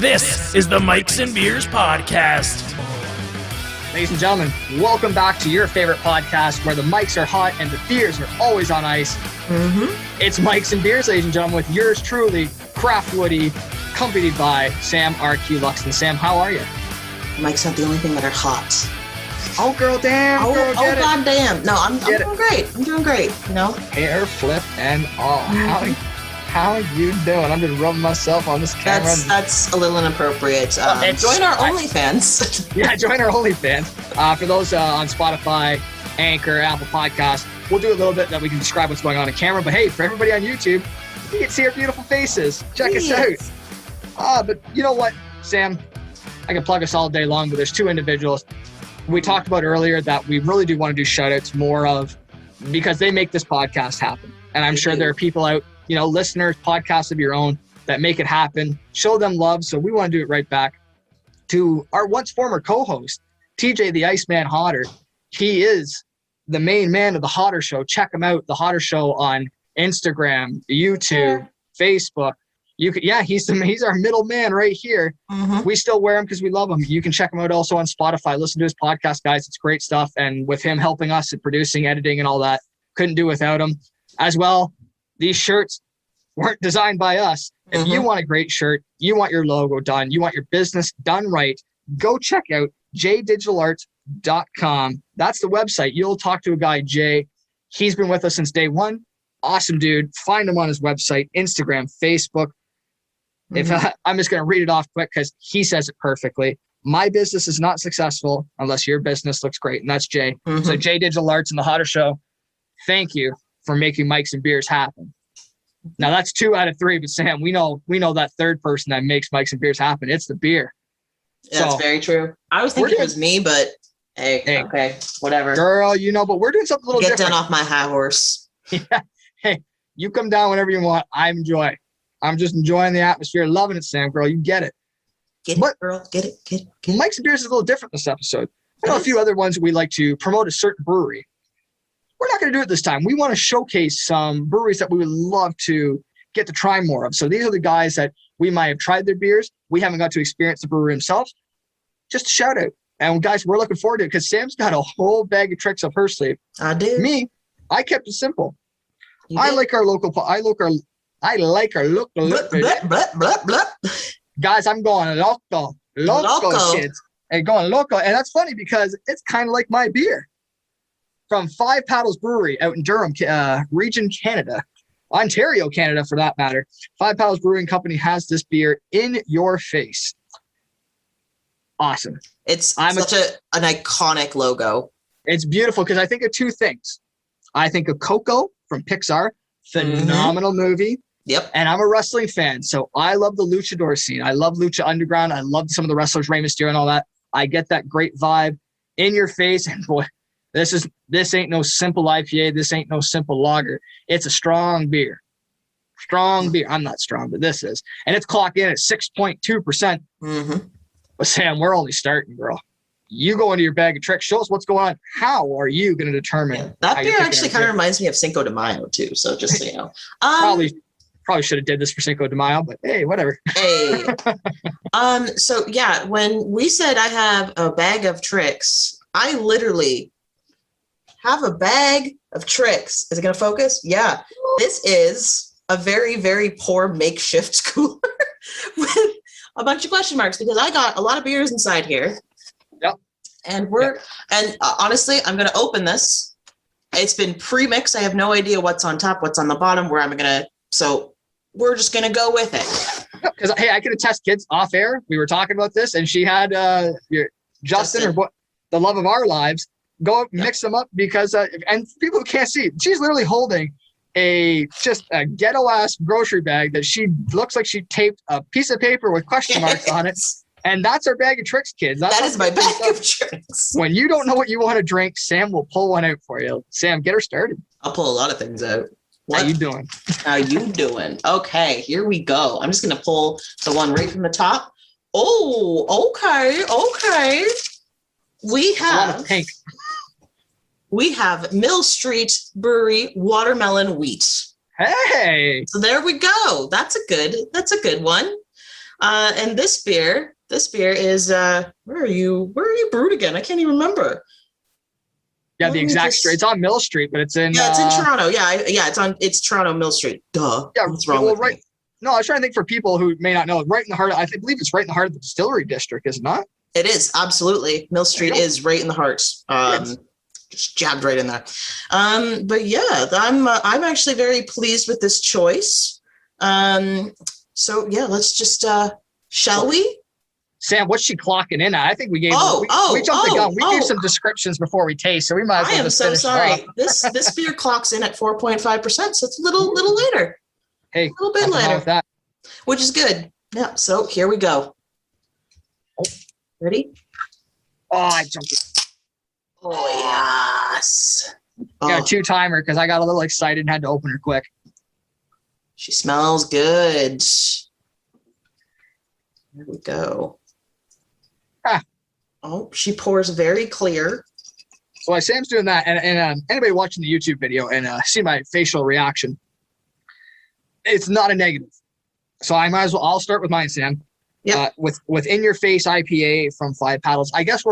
This is the Mikes and Beers Podcast. Ladies and gentlemen, welcome back to your favorite podcast where the mics are hot and the beers are always on ice. It's Mikes and Beers, ladies and gentlemen, with yours truly, CraftWoody, accompanied by Sam RQ Luxton. Sam, how are you? Mike's not the only thing that are hot. Oh, girl, damn. Oh, girl, get it. God damn. No, I'm doing great. I'm doing great, you know? Hair flip and all. How you doing? I'm just rubbing myself on this camera. That's a little inappropriate. Join our OnlyFans. Yeah, join our OnlyFans. For those on Spotify, Anchor, Apple Podcasts, we'll do a little bit that we can describe what's going on camera. But hey, for everybody on YouTube, you can see our beautiful faces. Check us out. But you know what, Sam? I can plug us all day long, but there's two individuals we talked about earlier that we really do want to do shout outs more of because they make this podcast happen. And I'm sure there are people out, you know, listeners, podcasts of your own that make it happen. Show them love. So we want to do it right back to our once former co-host, TJ the Iceman Hodder. He is the main man of the Hodder Show. Check him out, the Hodder Show on Instagram, YouTube, Facebook. He's our middle man right here. We still wear him because we love him. You can check him out also on Spotify. Listen to his podcast, guys. It's great stuff. And with him helping us at producing, editing, and all that, couldn't do without him. As well, these shirts weren't designed by us. If you want a great shirt, you want your logo done, you want your business done right, go check out jdigitalarts.com. That's the website. You'll talk to a guy, Jay. He's been with us since day one. Awesome dude. Find him on his website, Instagram, Facebook. I'm just going to read it off quick because he says it perfectly. My business is not successful unless your business looks great. And that's Jay. So Jay Digital Arts and the Hodder Show, thank you for making Mikes and Beers happen. Now that's 2 out of 3, but Sam, we know that third person that makes Mikes and Beers happen. It's the beer. That's very true. I was thinking it was me, but hey, okay, whatever. Girl, you know, but we're doing something a little different. Get down off my high horse. Hey, you come down whenever you want. I'm just enjoying the atmosphere, loving it, Sam, girl. You get it. Get it, girl. Get it. Mikes and Beers is a little different this episode. I know a few other ones we like to promote a certain brewery. We're not going to do it this time. We want to showcase some breweries that we would love to get to try more of. So these are the guys that we might have tried their beers. We haven't got to experience the brewery themselves. Just a shout out. And guys, we're looking forward to it because Sam's got a whole bag of tricks up her sleeve. I do. Me, I kept it simple. I like our local. Guys, I'm going loco, kids. And going loco. And that's funny because it's kind of like my beer. From Five Paddles Brewery out in Durham, region, Canada. Ontario, Canada, for that matter. Five Paddles Brewing Company has this beer in your face. Awesome. It's such an iconic logo. It's beautiful because I think of two things. I think of Coco from Pixar. Phenomenal movie. Yep. And I'm a wrestling fan, so I love the luchador scene. I love Lucha Underground. I love some of the wrestlers, Rey Mysterio and all that. I get that great vibe in your face, and boy, this ain't no simple IPA. This ain't no simple lager. It's a strong beer. Strong beer. I'm not strong, but this is. And it's clocked in at 6.2%. But Sam, we're only starting, girl. You go into your bag of tricks. Show us what's going on. How are you going to determine? That beer actually kind of reminds me of Cinco de Mayo, too. So just so you know. Probably should have did this for Cinco de Mayo, but hey, whatever. Hey. So, yeah, when we said I have a bag of tricks, I literally have a bag of tricks. Is it going to focus? Yeah. This is a very, very poor makeshift cooler with a bunch of question marks because I got a lot of beers inside here. Yep. And honestly, I'm going to open this. It's been pre-mixed. I have no idea what's on top, what's on the bottom, so we're just going to go with it. Because, hey, I could attest, kids, off air. We were talking about this and she had Justin. Or the love of our lives. Go mix them up because, and people who can't see, she's literally holding just a ghetto ass grocery bag that she looks like she taped a piece of paper with question marks on it. And that's our bag of tricks, kids. That is my bag of tricks. When you don't know what you want to drink, Sam will pull one out for you. Sam, get her started. I'll pull a lot of things out. How you doing? How you doing? Okay, here we go. I'm just going to pull the one right from the top. Oh, okay. We have pink. We have Mill Street Brewery Watermelon Wheat. Hey. So there we go. That's a good one. And this beer is where are you brewed again? I can't even remember. Yeah, the exact street. It's on Mill Street, but it's in it's in Toronto. It's Toronto Mill Street. Duh. Yeah, what's wrong with me? No, I was trying to think for people who may not know. Right in the heart, I believe it's right in the heart of the distillery district, is it not? It is, absolutely. Mill Street is right in the heart. Just jabbed right in there. But yeah, I'm actually very pleased with this choice. So yeah, let's just shall we? Sam, what's she clocking in at? I think we gave we jumped the gun. We gave some descriptions before we taste, so we might as well. I am so sorry. This beer clocks in at 4.5%, so it's a little later. Hey, a little bit later, with that. Which is good. Yeah. So here we go. Ready? Oh, I jumped it. Oh yes. Got a 2-timer because I got a little excited and had to open her quick. She smells good. Here we go. Oh, she pours very clear. So while Sam's doing that, and anybody watching the YouTube video and see my facial reaction, it's not a negative. So I might as well. I'll start with mine, Sam. Yeah. With In Your Face IPA from Five Paddles. I guess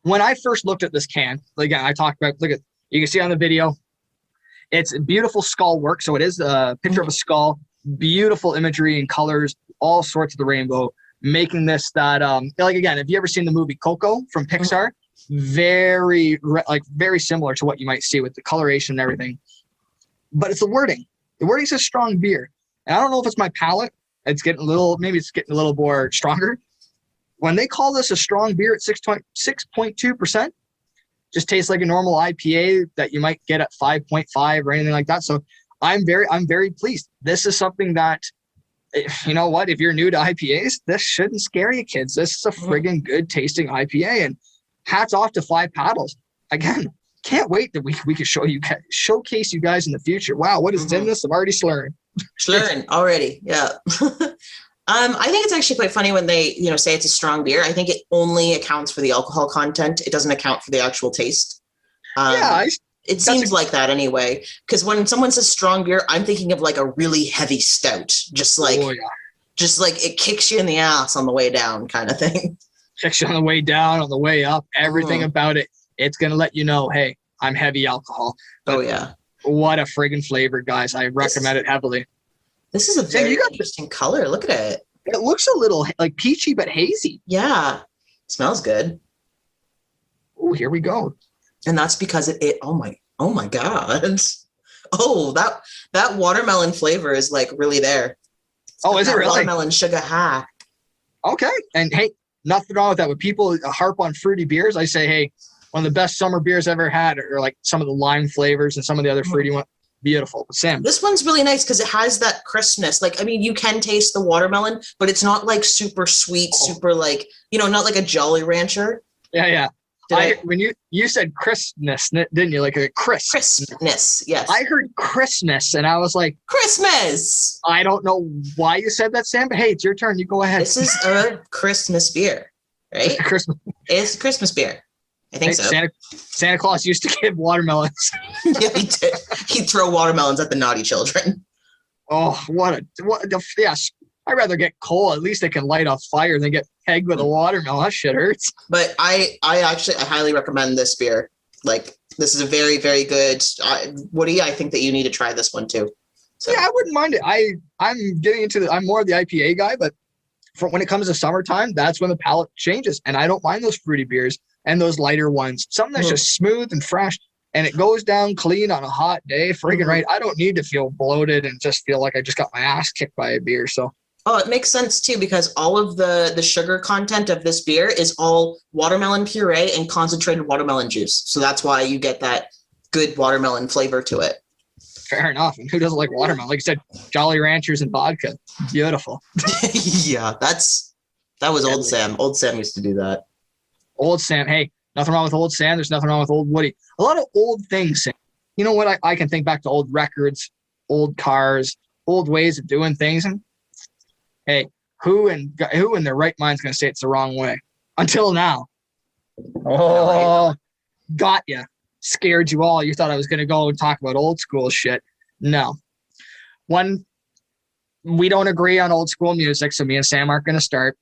when I first looked at this can, again, I talked about. Look at, you can see on the video, it's beautiful skull work. So it is a picture of a skull, beautiful imagery and colors, all sorts of the rainbow, making this that like, again, have you ever seen the movie Coco from Pixar? Very similar to what you might see with the coloration and everything. But it's the wording. The wording says strong beer. And I don't know if it's my palate. It's getting a little more stronger. When they call this a strong beer at 6.2%, just tastes like a normal IPA that you might get at 5.5 or anything like that. So I'm very pleased. This is something that, you know what, if you're new to IPAs, this shouldn't scare you, kids. This is a friggin' good tasting IPA, and hats off to Five Paddles. Again, can't wait that we can showcase you guys in the future. Wow, what is in this? I'm already slurring. Slurring already, yeah. I think it's actually quite funny when they, say it's a strong beer. I think it only accounts for the alcohol content. It doesn't account for the actual taste. It seems like that anyway. Because when someone says strong beer, I'm thinking of like a really heavy stout, just like it kicks you in the ass on the way down, kind of thing. Kicks you on the way down, on the way up. Everything about it, it's gonna let you know, hey, I'm heavy alcohol. But what a friggin' flavor, guys! I recommend it heavily. This is a very interesting color. Look at it. It looks a little like peachy but hazy. Yeah. It smells good. Oh, here we go. And that's because it oh my God. Oh, that watermelon flavor is like really there. Oh, is it really? Watermelon sugar high. Okay. And hey, nothing wrong with that. When people harp on fruity beers, I say, hey, one of the best summer beers I've ever had are like some of the lime flavors and some of the other fruity ones. Beautiful. Sam, this one's really nice because it has that crispness. Like, I mean, you can taste the watermelon, but it's not like super sweet, super like, not like a Jolly Rancher. Yeah. When you said crispness, didn't you? Like a crisp. Crispness, yes. I heard Christmas, and I was like, Christmas. I don't know why you said that, Sam, but hey, it's your turn. You go ahead. This is a Christmas beer, right? It's a Christmas beer. I think so. Santa Claus used to give watermelons. Yeah, he did. He'd throw watermelons at the naughty children. Oh, yes. I'd rather get coal. At least they can light a fire than get pegged with a watermelon. That shit hurts. But I highly recommend this beer. Like, this is a very, very good. Woody, I think that you need to try this one too. So. Yeah, I wouldn't mind it. I'm more of the IPA guy, but when it comes to summertime, that's when the palate changes. And I don't mind those fruity beers and those lighter ones. Something that's just smooth and fresh, and it goes down clean on a hot day. Friggin' right. I don't need to feel bloated and just feel like I just got my ass kicked by a beer. So. Oh, it makes sense too, because all of the sugar content of this beer is all watermelon puree and concentrated watermelon juice. So that's why you get that good watermelon flavor to it. Fair enough. And who doesn't like watermelon? Like you said, Jolly Ranchers and vodka. Beautiful. Yeah, that was Old Sam. Old Sam used to do that. Old Sam. Hey, nothing wrong with Old Sam. There's nothing wrong with Old Woody. A lot of old things. You know what? I can think back to old records, old cars, old ways of doing things. And hey, who in their right mind is going to say it's the wrong way? Until now. Oh, got ya. Scared you all. You thought I was going to go and talk about old school shit. No. One we don't agree on old school music, so me and Sam aren't going to start.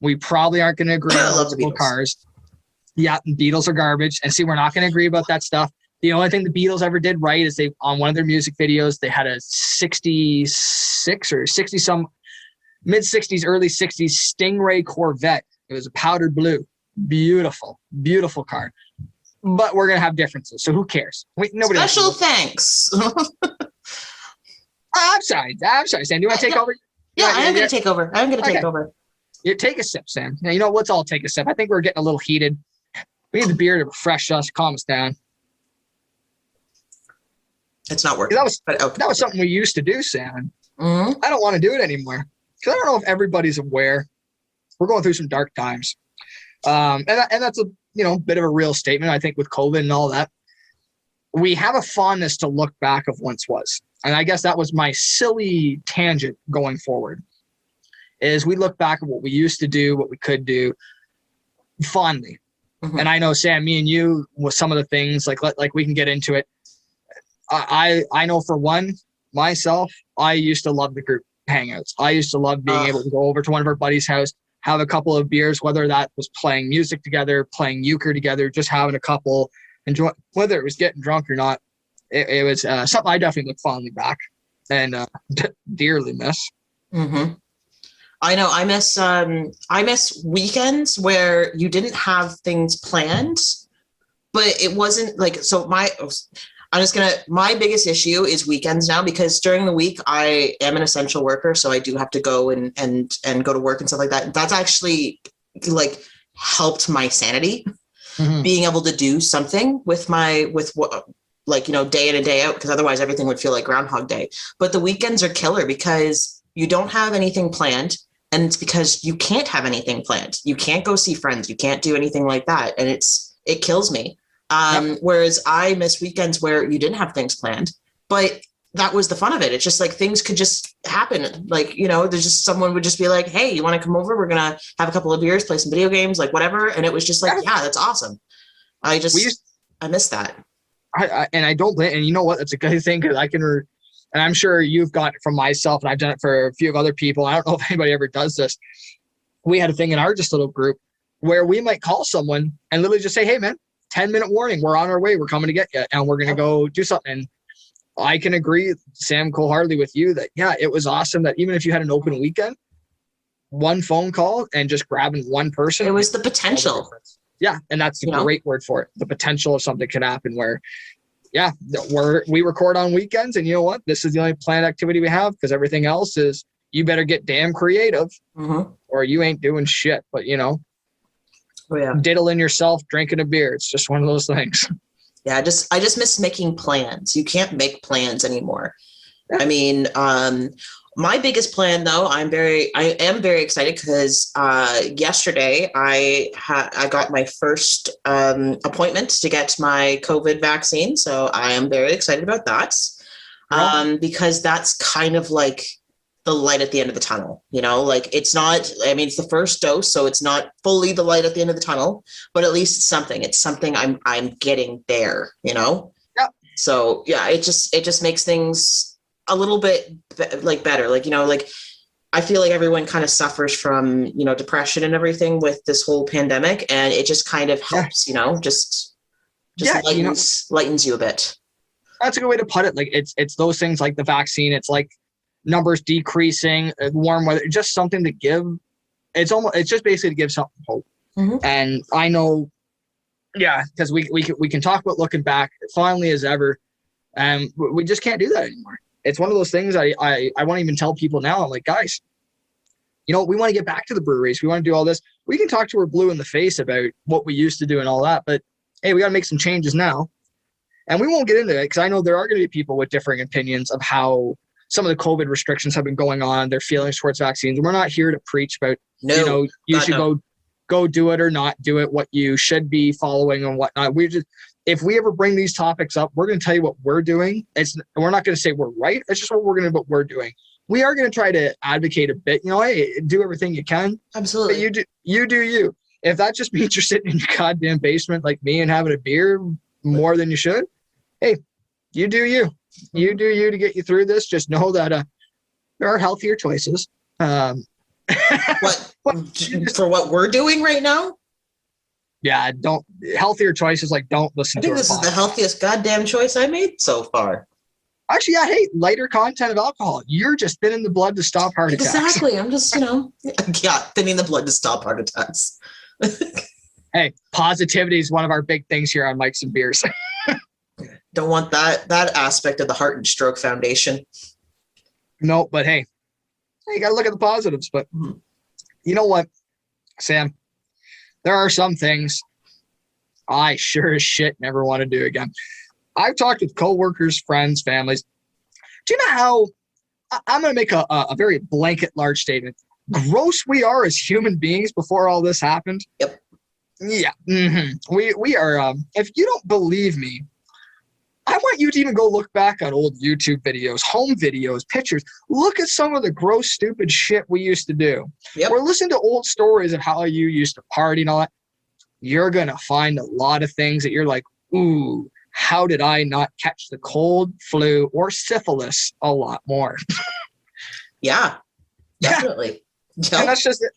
We probably aren't going to agree on old school cars. Yeah, Beatles are garbage. And see, we're not going to agree about that stuff. The only thing the Beatles ever did right is they, on one of their music videos, they had a 66 or 60 some mid 60s, early 60s Stingray Corvette. It was a powdered blue. Beautiful, beautiful car. But we're going to have differences. So who cares? Nobody Special thanks. I'm sorry, Sam. Do you want to take over? Yeah, I am going to take over. Take over. You take a sip, Sam. Now, you know, let's all take a sip. I think we're getting a little heated. We need the beer to refresh us, calm us down. It's not working. That was something we used to do, Sam. Mm-hmm. I don't want to do it anymore because I don't know if everybody's aware. We're going through some dark times, and that's a bit of a real statement. I think with COVID and all that, we have a fondness to look back of once was, and I guess that was my silly tangent going forward. Is we look back at what we used to do, what we could do, fondly. Mm-hmm. And I know, Sam, me and you, with some of the things like we can get into it. I know for one, myself, I used to love the group hangouts. I used to love being able to go over to one of our buddies' house, have a couple of beers, whether that was playing music together, playing euchre together, just having a couple, enjoy, whether it was getting drunk or not. It was something I definitely look fondly back and dearly miss. Mm-hmm. I know. I miss weekends where you didn't have things planned, but it wasn't like, so my biggest issue is weekends now, because during the week I am an essential worker. So I do have to go and go to work and stuff like that. That's actually like helped my sanity, being able to do something with what, like, day in and day out, because otherwise everything would feel like Groundhog Day. But the weekends are killer because you don't have anything planned. And it's because you can't have anything planned. You can't go see friends. You can't do anything like that. And it kills me. Whereas I miss weekends where you didn't have things planned, but that was the fun of it. It's just like things could just happen. Like, there's just someone would just be like, hey, you want to come over? We're going to have a couple of beers, play some video games, like whatever. And it was just like, yeah, that's awesome. I miss that. I don't blame, and you know what? That's a good thing, because and I'm sure you've got it from myself, and I've done it for a few of other people. I don't know if anybody ever does this. We had a thing in our just little group where we might call someone and literally just say, hey, man, 10-minute warning. We're on our way. We're coming to get you, and we're going to go do something. And I can agree, Sam, wholeheartedly with you that, yeah, it was awesome that even if you had an open weekend, one phone call and just grabbing one person. It was the potential. Yeah, and that's a great word for it. The potential of something could happen where, yeah, we record on weekends, and you know what? This is the only planned activity we have, because everything else is, you better get damn creative, or you ain't doing shit. But, diddling yourself, drinking a beer. It's just one of those things. Yeah, I just miss making plans. You can't make plans anymore. Yeah. I mean, my biggest plan, though, I am very excited because yesterday I got my first appointment to get my COVID vaccine. So I am very excited about that, because that's kind of like the light at the end of the tunnel. Like, it's not, it's the first dose, so it's not fully the light at the end of the tunnel, but at least it's something. It's something I'm getting there, Yeah. So yeah, it just makes things a little bit like better. Like, I feel like everyone kind of suffers from, depression and everything with this whole pandemic, and it just kind of helps, just lightens you a bit. That's a good way to put it. Like, it's those things like the vaccine. It's like numbers decreasing, warm weather, just something to give. It's just basically to give something hope. And I know, yeah, because we can talk about looking back fondly as ever, and we just can't do that anymore. It's one of those things I won't even tell people now. I'm like, guys, we want to get back to the breweries. We want to do all this. We can talk to her blue in the face about what we used to do and all that, but hey, we got to make some changes now. And we won't get into it, because I know there are going to be people with differing opinions of how some of the COVID restrictions have been going on, their feelings towards vaccines. We're not here to preach about, you should go do it or not do it, what you should be following and whatnot. If we ever bring these topics up, we're going to tell you what we're doing. We're not going to say we're right. It's just what we're doing. We are going to try to advocate a bit, hey, do everything you can. Absolutely. But you do you. If that just means you're sitting in your goddamn basement like me and having a beer more than you should, hey, you do you. You do you to get you through this. Just know that there are healthier choices. What for what we're doing right now? Yeah, healthier choices like don't listen I to think our this is the podcast. healthiest goddamn choice I made so far. Actually, I hate lighter content of alcohol. You're just thinning the blood to stop heart attacks. Exactly. I'm just, thinning the blood to stop heart attacks. Hey, positivity is one of our big things here on Mikes and Beers. Don't want that aspect of the Heart and Stroke Foundation. No, but hey, you got to look at the positives. But you know what, Sam? There are some things I sure as shit never want to do again. I've talked with coworkers, friends, families. Do you know how I'm going to make a very blanket large statement? Gross we are as human beings before all this happened. Yep. Yeah. Mm-hmm. We are. If you don't believe me, I want you to even go look back on old YouTube videos, home videos, pictures. Look at some of the gross, stupid shit we used to do. Yep. Or listen to old stories of how you used to party and all that. You're going to find a lot of things that you're like, ooh, how did I not catch the cold, flu, or syphilis a lot more? Yeah, definitely. And that's just it.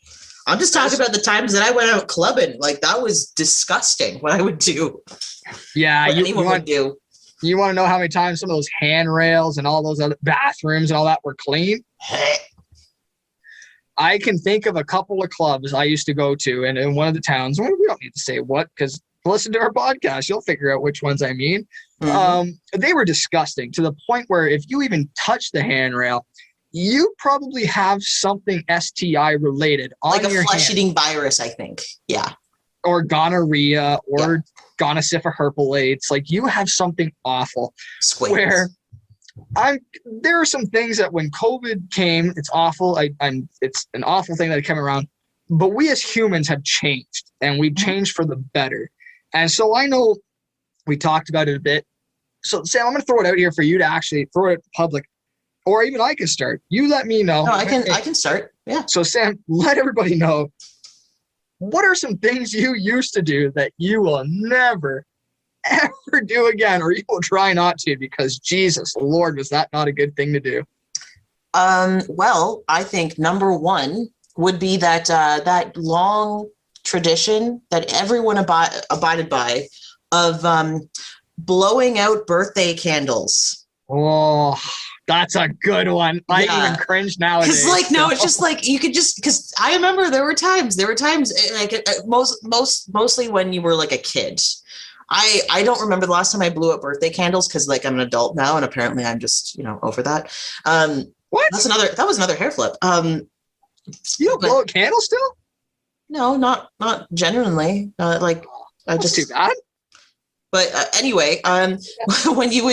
I'm just talking about the times that I went out clubbing. Like, that was disgusting what I would do. Yeah, anyone would do. You want to know how many times some of those handrails and all those other bathrooms and all that were clean? I can think of a couple of clubs I used to go to, and in one of the towns, we don't need to say what, because listen to our podcast, you'll figure out which ones I mean. Mm-hmm. They were disgusting to the point where if you even touch the handrail, you probably have something STI related on like your a flesh-eating virus, I think. Yeah. Or gonorrhea or gonosyphilis herpes. Like, you have something awful. Squares. Where there are some things that when COVID came, it's awful. It's an awful thing that it came around. But we as humans have changed, and we've changed for the better. And so I know we talked about it a bit. So Sam, I'm going to throw it out here for you to actually throw it public, or even I can start. You let me know. No, I can start. Yeah. So Sam, let everybody know, what are some things you used to do that you will never, ever do again, or you will try not to, because Jesus Lord, was that not a good thing to do? Well, I think number one would be that long tradition that everyone abided by of blowing out birthday candles. Oh, that's a good one. I even cringe nowadays. It's just like you could just, because I remember there were times like mostly when you were like a kid. I don't remember the last time I blew up birthday candles, because like I'm an adult now and apparently I'm just over that. What? That was another hair flip. You don't blow a candle still? No, not genuinely. Like I That's just too bad. But anyway, when you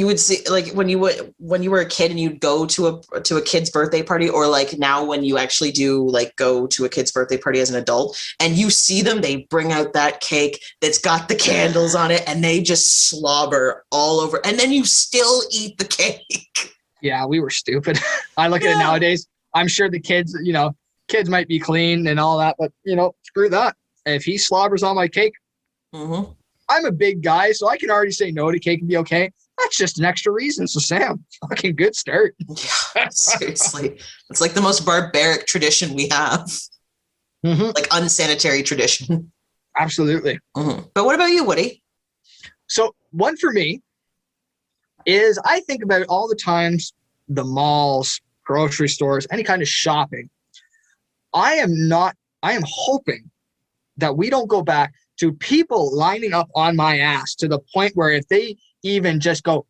would see, like when you were a kid and you'd go to a kid's birthday party, or like now when you actually do like go to a kid's birthday party as an adult and you see them, they bring out that cake that's got the candles on it and they just slobber all over, and then you still eat the cake. Yeah, we were stupid. I look at it nowadays. I'm sure the kids might be clean and all that, but screw that. If he slobbers on my cake, I'm a big guy, so I can already say no to cake and be okay. That's just an extra reason. So Sam, fucking good start. Yeah, seriously. It's like the most barbaric tradition we have. Like unsanitary tradition. Absolutely. But what about you, Woody? So one for me is, I think about all the times the malls, grocery stores, any kind of shopping. I am hoping that we don't go back to people lining up on my ass to the point where if they even just go,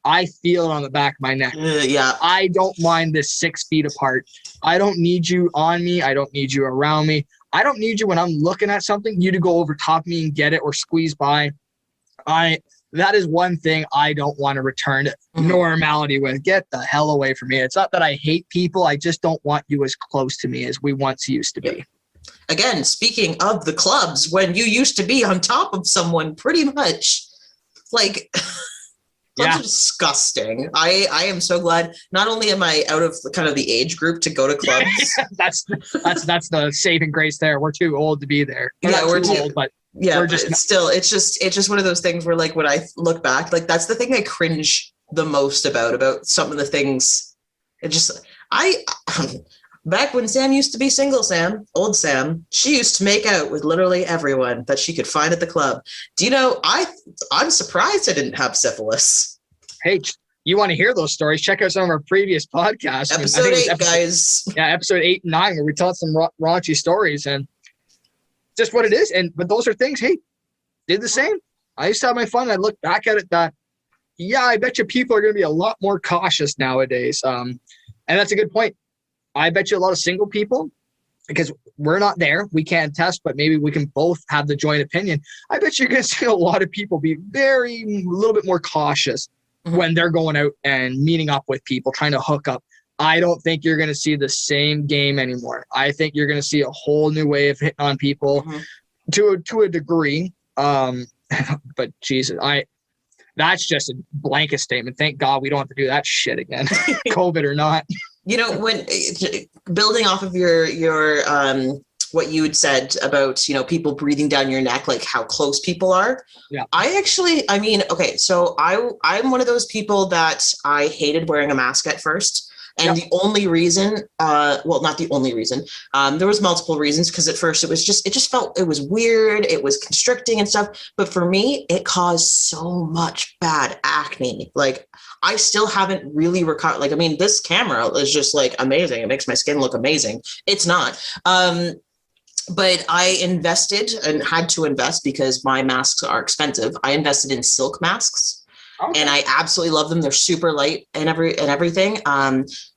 I feel it on the back of my neck. Yeah. I don't mind this 6 feet apart. I don't need you on me. I don't need you around me. I don't need you when I'm looking at something, you to go over top me and get it or squeeze by. That is one thing I don't want to return to normality with. Get the hell away from me. It's not that I hate people. I just don't want you as close to me as we once used to be. Again, speaking of the clubs, when you used to be on top of someone pretty much, like, that's disgusting. I am so glad. Not only am I out of kind of the age group to go to clubs. that's the saving grace there. We're too old to be there. We're too old, but we're just it's just one of those things where, like, when I look back, like, that's the thing I cringe the most about some of the things It just, back when Sam used to be single Sam, old Sam, she used to make out with literally everyone that she could find at the club. Do you know, I'm surprised I didn't have syphilis. Hey, you want to hear those stories? Check out some of our previous podcasts. Episode 8, guys. Yeah, episode 8 and 9, where we tell some raunchy stories, and just what it is. But those are things, hey, did the same. I used to have my fun. I look back at it that, yeah, I bet you people are going to be a lot more cautious nowadays. And that's a good point. I bet you a lot of single people, because we're not there, we can't test, but maybe we can both have the joint opinion. I bet you're going to see a lot of people be a little bit more cautious when they're going out and meeting up with people, trying to hook up. I don't think you're going to see the same game anymore. I think you're going to see a whole new way of hitting on people to a degree. But Jesus, that's just a blanket statement. Thank God we don't have to do that shit again, COVID or not. You know, when building off of your what you had said about, you know, people breathing down your neck, like how close people are. Yeah. Okay, so I'm one of those people that I hated wearing a mask at first. And the only reason, not the only reason, there was multiple reasons, because at first it just felt, it was weird. It was constricting and stuff. But for me, it caused so much bad acne. Like, I still haven't really recovered. Like, I mean, this camera is just like amazing. It makes my skin look amazing. It's not. But I invested and had to invest, because my masks are expensive. I invested in silk masks. Okay. And I absolutely love them. They're super light and everything.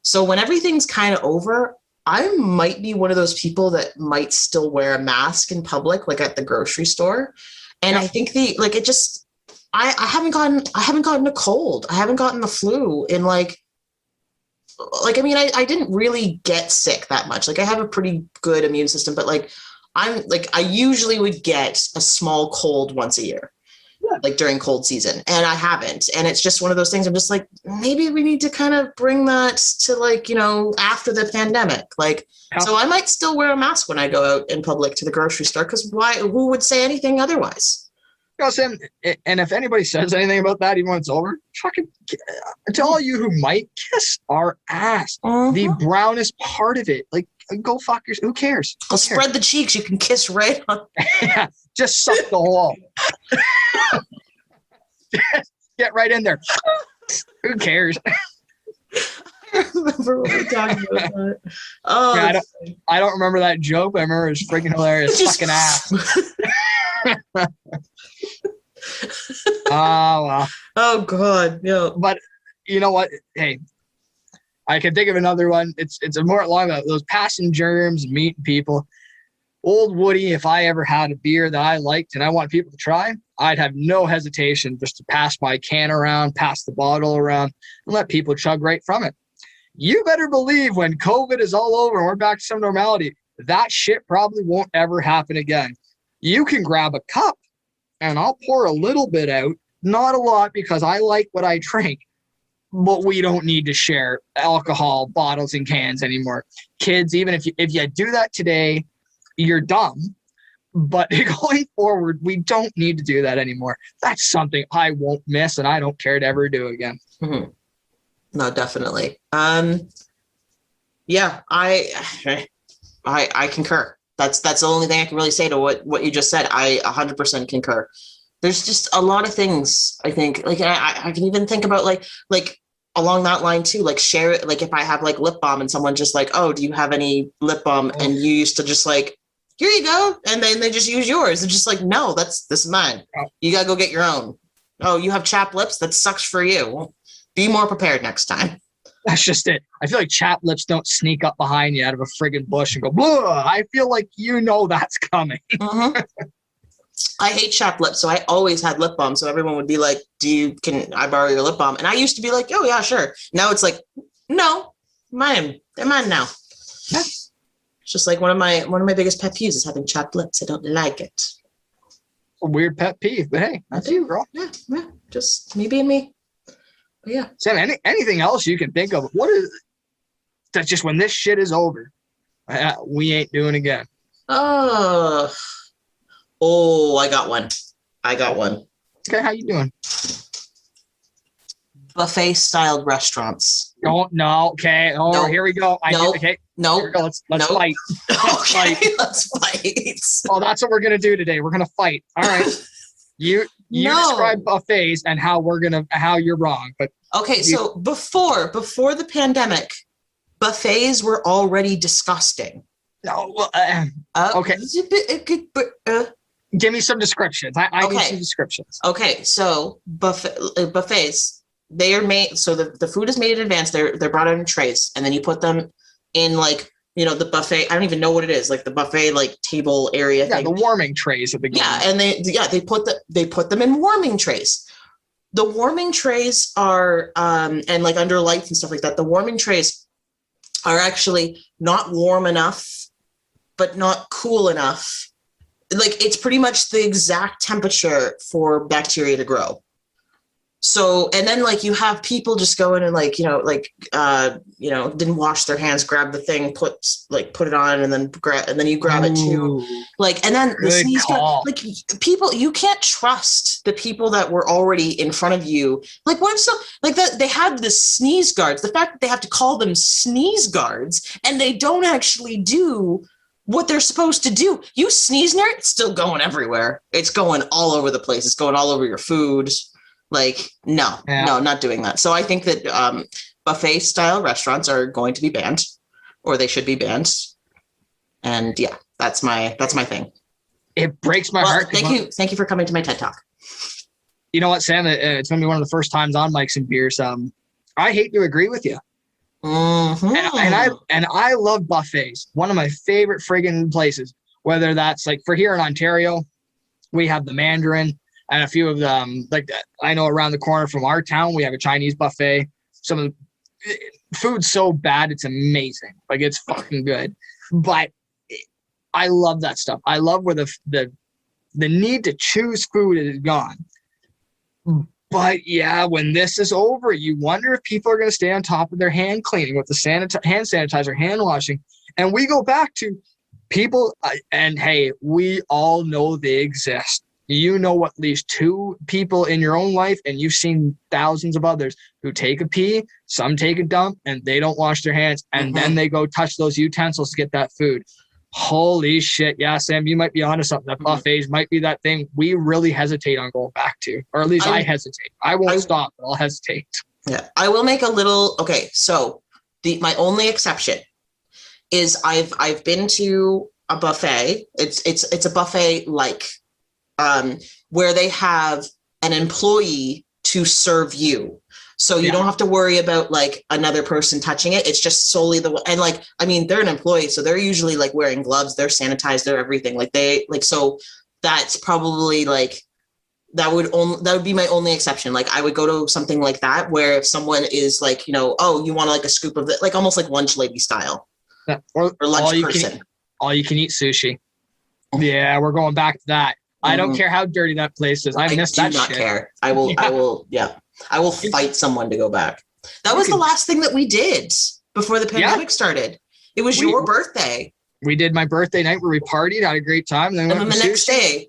So when everything's kind of over, I might be one of those people that might still wear a mask in public, like at the grocery store. And I think I haven't gotten a cold. I haven't gotten the flu in I didn't really get sick that much. Like, I have a pretty good immune system, but I usually would get a small cold once a year. Like during cold season, and I haven't. And it's just one of those things. I'm just like, maybe we need to kind of bring that to after the pandemic. So I might still wear a mask when I go out in public to the grocery store, because who would say anything otherwise? Sam, and if anybody says anything about that, even when it's over, fucking, to all you who might, kiss our ass. The brownest part of it. Like, go fuck yourself. Who cares? I'll spread the cheeks. You can kiss right on. Just suck the whole. Get right in there. Who cares? I remember what we talking about that. Oh, yeah, I don't remember that joke, but I remember it was freaking hilarious. Fucking ass. Oh, well. Oh, God. Yeah. But you know what? Hey, I can think of another one. It's more along those passing germs, meeting people. Old Woody, if I ever had a beer that I liked and I want people to try, I'd have no hesitation just to pass my can around, pass the bottle around, and let people chug right from it. You better believe when COVID is all over and we're back to some normality, that shit probably won't ever happen again. You can grab a cup and I'll pour a little bit out, not a lot, because I like what I drink, but we don't need to share alcohol bottles and cans anymore. Kids, even if you do that today, you're dumb, but going forward, we don't need to do that anymore. That's something I won't miss, and I don't care to ever do again. Mm-hmm. No, definitely. Yeah, I concur. That's the only thing I can really say to what you just said. I 100% concur. There's just a lot of things, I think, like I can even think about like along that line too, like share it. Like if I have like lip balm and someone just like, oh, do you have any lip balm? And you used to just like, here you go. And then they just use yours. It's just like, no, this is mine. You got to go get your own. Oh, you have chapped lips? That sucks for you. Be more prepared next time. That's just it. I feel like chapped lips don't sneak up behind you out of a friggin' bush and go, blah. I feel like that's coming. Mm-hmm. I hate chapped lips, so I always had lip balm. So everyone would be like, can I borrow your lip balm? And I used to be like, oh, yeah, sure. Now it's like, no, mine. They're mine now. Yeah. It's just like one of my biggest pet peeves is having chapped lips. I don't like it. A weird pet peeve, but hey, that's you, girl. Yeah, just me being me. But yeah. Sam, anything else you can think of? What is that's just when this shit is over, we ain't doing again. Oh, I got one. Okay, how you doing? Buffet-styled restaurants. Don't no. Okay. Oh, Nope. here we go. Okay. No. Here we go. Let's Nope. fight. Okay, let's fight. Oh, that's what we're gonna do today. We're gonna fight. All right. You No. describe buffets and how you're wrong. But Okay, so before the pandemic, buffets were already disgusting. no. Well, okay. Give me some descriptions. I need some descriptions. Okay, so buffets, they are made, so the food is made in advance. They're brought out in trays, and then you put them in like, the buffet. I don't even know what it is, like the buffet like table area thing. The warming trays at the beginning. Yeah, and they put them in warming trays. The warming trays are and like under lights and stuff like that. The warming trays are actually not warm enough, but not cool enough. Like it's pretty much the exact temperature for bacteria to grow. So, and then like you have people just go in and like, didn't wash their hands, grab the thing, put it on, and then you grab it too. Like, and then the sneeze guard, like people, you can't trust the people that were already in front of you. Like what if that they have the sneeze guards, the fact that they have to call them sneeze guards and they don't actually do what they're supposed to do. You sneeze near it, it's still going everywhere. It's going all over the place. It's going all over your food. Like, no, not doing that. So I think that buffet style restaurants are going to be banned, or they should be banned. And yeah, that's my thing. It breaks my heart. Thank you for coming to my TED Talk. You know what, Sam? It's going to be one of the first times on Mics and Beers. I hate to agree with you. Mm-hmm. And I love buffets. One of my favorite friggin' places, whether that's like for here in Ontario, we have the Mandarin. And a few of them, like I know around the corner from our town, we have a Chinese buffet. Some of the food's so bad, it's amazing. Like it's fucking good. But I love that stuff. I love where the need to choose food is gone. But yeah, when this is over, you wonder if people are going to stay on top of their hand cleaning with the hand sanitizer, hand washing. And we go back to people, and hey, we all know they exist. You know at least 2 people in your own life, and you've seen thousands of others who take a pee, some take a dump, and they don't wash their hands, and then they go touch those utensils to get that food. Holy shit. Yeah, Sam, you might be onto something. That buffets might be that thing we really hesitate on going back to, or at least I hesitate. I won't stop, but I'll hesitate. Yeah, I will make a little. Okay, so my only exception is I've been to a buffet. It's a buffet like. Where they have an employee to serve you. So you don't have to worry about like another person touching it. It's just solely and like, I mean, they're an employee, so they're usually like wearing gloves, they're sanitized, they're everything. Like so that's probably like, that would be my only exception. Like I would go to something like that where if someone is like, oh, you want like a scoop of it, like almost like lunch lady style. Yeah. Or lunch person. All you can eat sushi. Yeah, we're going back to that. I don't care how dirty that place is. I miss that shit. I do not care. I will fight someone to go back. That was the last thing that we did before the pandemic started. It was your birthday. We did my birthday night where we partied, had a great time. And then the next day.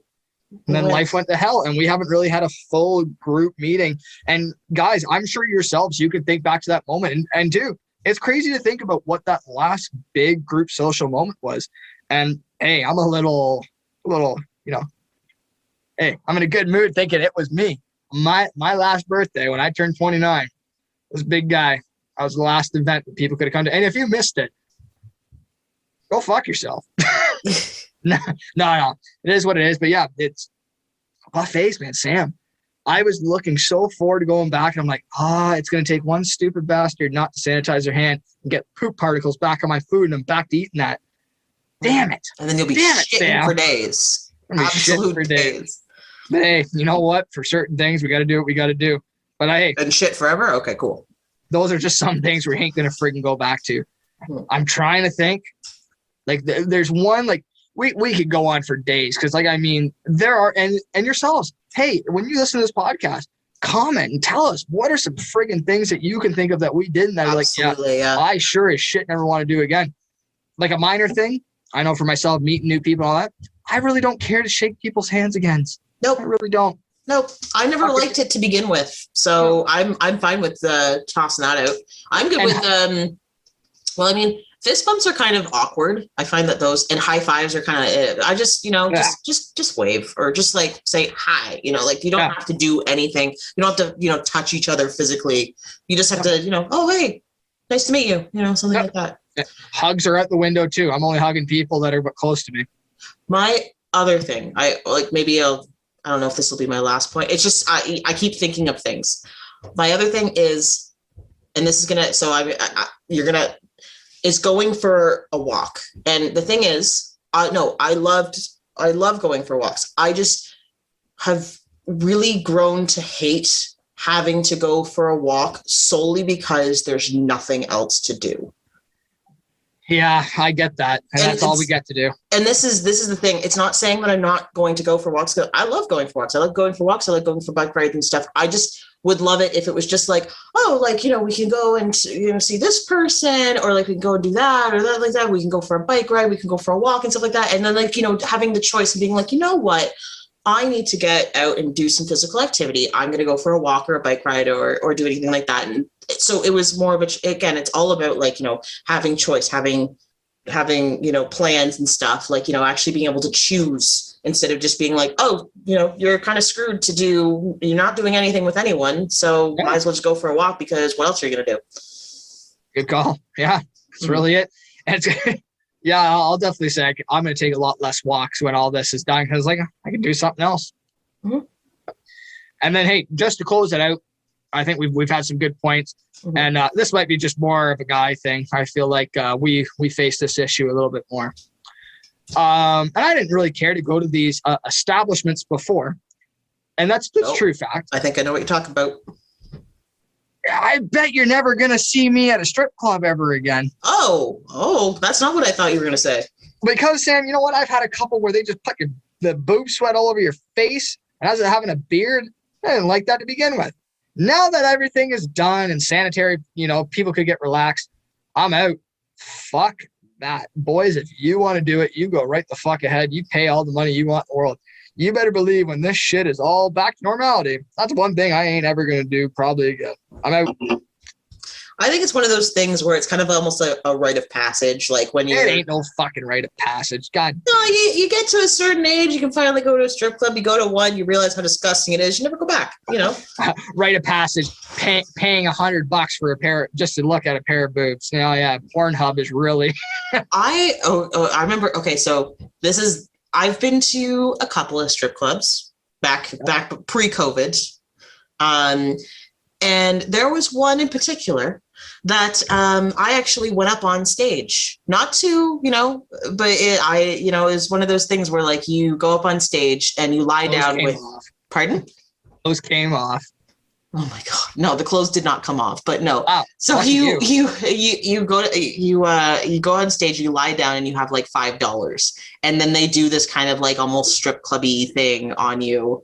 And then life went to hell, and we haven't really had a full group meeting. And guys, I'm sure yourselves, you can think back to that moment and do. It's crazy to think about what that last big group social moment was. And hey, I'm a little, hey, I'm in a good mood thinking it was me. My last birthday when I turned 29 was a big guy. I was the last event that people could have come to. And if you missed it, go fuck yourself. No. It is what it is. But yeah, it's buffets, man. Sam, I was looking so forward to going back. And I'm like, it's going to take one stupid bastard not to sanitize their hand and get poop particles back on my food, and I'm back to eating that. Damn it. And then you'll be shitting for days. Absolute days. But hey, you know what? For certain things, we got to do what we got to do. But hey. And shit forever? Okay, cool. Those are just some things we ain't going to freaking go back to. I'm trying to think. Like, there's one, like, we could go on for days. Because, like, I mean, there are, and yourselves, hey, when you listen to this podcast, comment and tell us what are some friggin' things that you can think of that we did and that like, I sure as shit never want to do again. Like a minor thing, I know for myself, meeting new people and all that, I really don't care to shake people's hands again. Nope. I really don't. Nope. I never Okay. liked it to begin with. So I'm fine with tossing that out. I'm good with well, I mean, fist bumps are kind of awkward. I find that those, and high fives are kind of, I just, just wave or just like say hi, like you don't have to do anything. You don't have to, touch each other physically. You just have to, oh, hey, nice to meet you, something like that. Hugs are out the window too. I'm only hugging people that are but close to me. My other thing, I don't know if this will be my last point. It's just, I keep thinking of things. My other thing is, and this is going to, is going for a walk. And the thing is, I love going for walks. I just have really grown to hate having to go for a walk solely because there's nothing else to do. Yeah, I get that. And that's all we get to do. And this is the thing. It's not saying that I'm not going to go for walks, because I love going for walks. I like going for walks. I like going for bike rides and stuff. I just would love it if it was just like, oh, like, we can go and, see this person, or like we can go and do that or that, like that. We can go for a bike ride. We can go for a walk and stuff like that. And then like, having the choice and being like, you know what? I need to get out and do some physical activity. I'm going to go for a walk or a bike ride or do anything like that. And so it was more of again, it's all about like, having choice, having plans and stuff, like, actually being able to choose instead of just being like, oh, you're kind of screwed you're not doing anything with anyone. So might as well just go for a walk, because what else are you going to do? Good call. Yeah, that's really it. And yeah, I'll definitely say I'm going to take a lot less walks when all this is done, because like I can do something else. Mm-hmm. And then, hey, just to close it out, I think we've had some good points, and this might be just more of a guy thing. I feel like we face this issue a little bit more. And I didn't really care to go to these establishments before, and that's true fact. I think I know what you're talking about. I bet you're never going to see me at a strip club ever again. Oh, that's not what I thought you were going to say. Because, Sam, you know what? I've had a couple where they just put the boob sweat all over your face, and as having a beard, I didn't like that to begin with. Now that everything is done and sanitary, people could get relaxed, I'm out. Fuck that. Boys, if you want to do it, you go right the fuck ahead. You pay all the money you want in the world. You better believe when this shit is all back to normality, that's one thing I ain't ever going to do probably again. I'm out. I think it's one of those things where it's kind of almost a rite of passage. Like when it ain't no fucking rite of passage. God. No, you get to a certain age, you can finally go to a strip club. You go to one, you realize how disgusting it is. You never go back, Rite of passage, paying $100 for a pair, just to look at a pair of boobs. Yeah, Pornhub is really. I remember. Okay, so I've been to a couple of strip clubs back pre-COVID. And there was one in particular that I actually went up on stage, not to, but it was one of those things where like you go up on stage and you lie down with, pardon? Those came off. Oh my God. No, the clothes did not come off, but no. Wow. So you go on stage, you lie down and you have like $5. And then they do this kind of like almost strip clubby thing on you.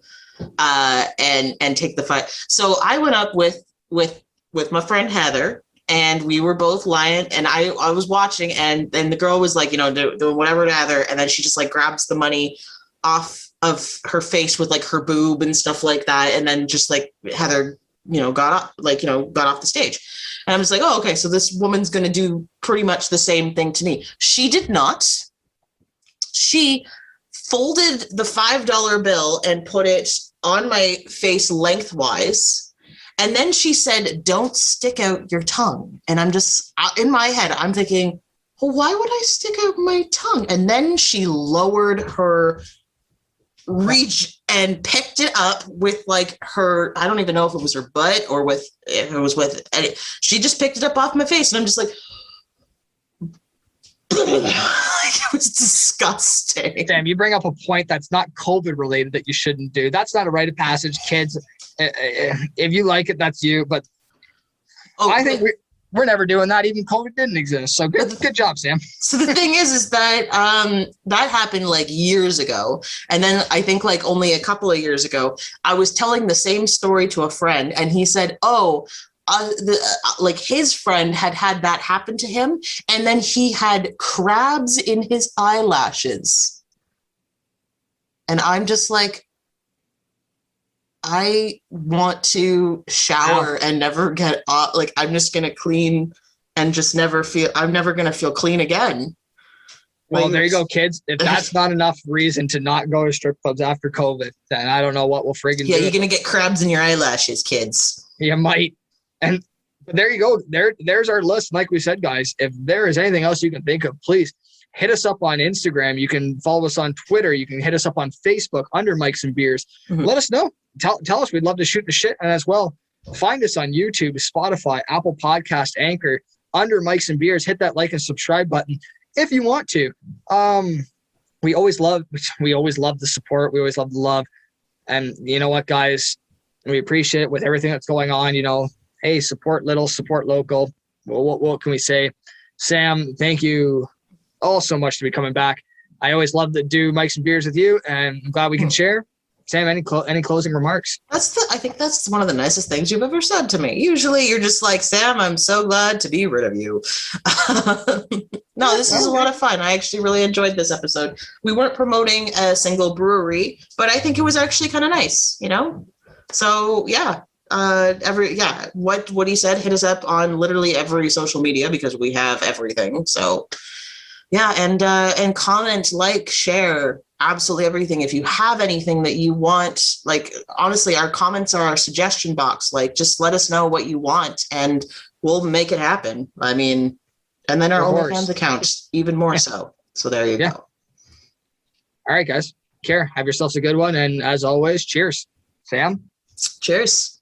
And take the fight. So I went up with my friend Heather, and we were both lying, and I was watching, and then the girl was like, doing whatever to Heather, and then she just like grabs the money off of her face with like her boob and stuff like that, and then just like Heather, got off the stage. And I was like, oh, okay, so this woman's gonna do pretty much the same thing to me. She did not. She folded the $5 bill and put it on my face lengthwise. And then she said, don't stick out your tongue. And I'm just, in my head, I'm thinking, well, why would I stick out my tongue? And then she lowered her reach and picked it up with like her, I don't even know if it was her butt or if it was with, she just picked it up off my face. And I'm just like, it was disgusting. Sam, you bring up a point that's not COVID related that you shouldn't do. That's not a rite of passage, kids. If you like it, that's you. But I think we're never doing that. Even COVID didn't exist. So good job, Sam. So the thing is that that happened like years ago. And then I think like only a couple of years ago, I was telling the same story to a friend, and he said, oh, like his friend had that happen to him, and then he had crabs in his eyelashes. And I'm just like, I want to shower and never get off. Like, I'm just going to clean and just I'm never going to feel clean again. Well, there you go, kids. If that's not enough reason to not go to strip clubs after COVID, then I don't know what we'll friggin' do. Yeah, you're going to get crabs in your eyelashes, kids. You might. And there you go. There's our list. Like we said, guys, if there is anything else you can think of, please hit us up on Instagram. You can follow us on Twitter. You can hit us up on Facebook under Mikes and Beers. Mm-hmm. Let us know. Tell us. We'd love to shoot the shit. And as well, find us on YouTube, Spotify, Apple Podcast, Anchor, under Mikes and Beers. Hit that like and subscribe button if you want to. We always love the support. We always love the love. And you know what, guys? We appreciate it with everything that's going on. You know, hey, support little, support local. Well, what can we say? Sam, thank you all so much to be coming back. I always love to do Mikes and Beers with you, and I'm glad we can share. Sam, any closing remarks? I think that's one of the nicest things you've ever said to me. Usually you're just like, Sam, I'm so glad to be rid of you. No, this is a lot of fun. I actually really enjoyed this episode. We weren't promoting a single brewery, but I think it was actually kind of nice, you know? So yeah, what he said, hit us up on literally every social media because we have everything. So yeah, and comment, like, share, absolutely everything. If you have anything that you want, like, honestly, our comments are our suggestion box. Like, just let us know what you want and we'll make it happen. I mean, and then our OnlyFans account even more so. So there you go. All right, guys. Care. Have yourselves a good one. And as always, cheers. Sam? Cheers.